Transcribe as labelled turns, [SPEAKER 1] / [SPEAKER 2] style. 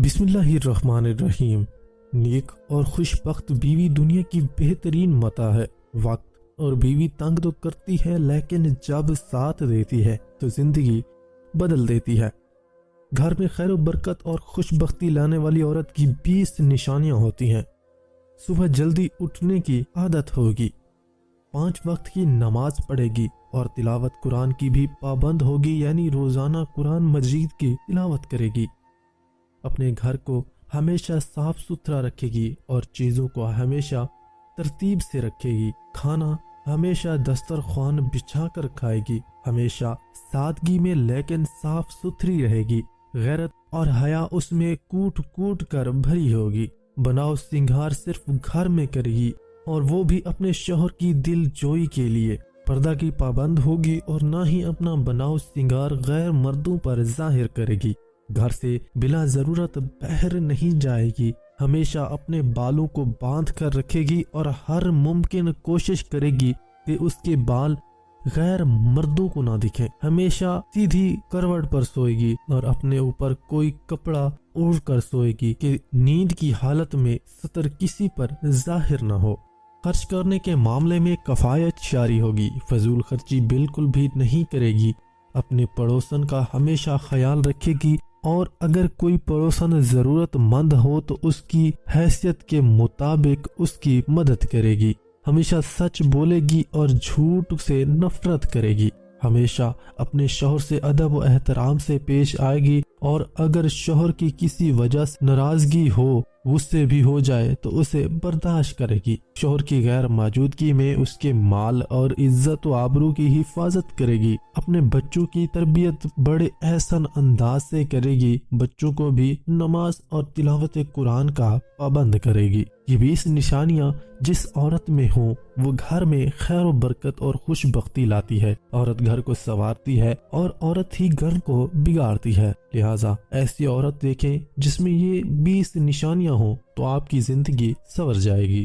[SPEAKER 1] بسم اللہ الرحمن الرحیم۔ نیک اور خوش بخت بیوی دنیا کی بہترین متاع ہے۔ وقت اور بیوی تنگ تو کرتی ہے، لیکن جب ساتھ دیتی ہے تو زندگی بدل دیتی ہے۔ گھر میں خیر و برکت اور خوش بختی لانے والی عورت کی 20 نشانیاں ہوتی ہیں۔ صبح جلدی اٹھنے کی عادت ہوگی، 5 وقت کی نماز پڑھے گی اور تلاوت قرآن کی بھی پابند ہوگی، یعنی روزانہ قرآن مجید کی تلاوت کرے گی۔ اپنے گھر کو ہمیشہ صاف ستھرا رکھے گی اور چیزوں کو ہمیشہ ترتیب سے رکھے گی۔ کھانا ہمیشہ دسترخوان بچھا کر کھائے گی، ہمیشہ سادگی میں لیکن صاف ستھری رہے گی۔ غیرت اور حیا اس میں کوٹ کوٹ کر بھری ہوگی۔ بناؤ سنگھار صرف گھر میں کرے گی، اور وہ بھی اپنے شوہر کی دل جوئی کے لیے۔ پردہ کی پابند ہوگی اور نہ ہی اپنا بناؤ سنگھار غیر مردوں پر ظاہر کرے گی۔ گھر سے بلا ضرورت باہر نہیں جائے گی، ہمیشہ اپنے بالوں کو باندھ کر رکھے گی اور ہر ممکن کوشش کرے گی کہ اس کے بال غیر مردوں کو نہ دکھیں۔ ہمیشہ سیدھی کروٹ پر سوئے گی اور اپنے اوپر کوئی کپڑا اوڑھ کر سوئے گی کہ نیند کی حالت میں ستر کسی پر ظاہر نہ ہو۔ خرچ کرنے کے معاملے میں کفایت جاری ہوگی، فضول خرچی بالکل بھی نہیں کرے گی۔ اپنے پڑوسن کا ہمیشہ خیال رکھے گی، اور اگر کوئی پڑوسن ضرورت مند ہو تو اس کی حیثیت کے مطابق اس کی مدد کرے گی۔ ہمیشہ سچ بولے گی اور جھوٹ سے نفرت کرے گی۔ ہمیشہ اپنے شوہر سے ادب و احترام سے پیش آئے گی، اور اگر شوہر کی کسی وجہ سے ناراضگی ہو، غصے بھی ہو جائے تو اسے برداشت کرے گی۔ شوہر کی غیر موجودگی میں اس کے مال اور عزت و آبرو کی حفاظت کرے گی۔ اپنے بچوں کی تربیت بڑے احسن انداز سے کرے گی، بچوں کو بھی نماز اور تلاوت قرآن کا پابند کرے گی۔ یہ 20 نشانیاں جس عورت میں ہوں وہ گھر میں خیر و برکت اور خوش بختی لاتی ہے۔ عورت گھر کو سنوارتی ہے اور عورت ہی گھر کو بگاڑتی ہے، لہٰذا ایسی عورت دیکھیں جس میں یہ 20 نشانیاں ہوں تو آپ کی زندگی سنور جائے گی۔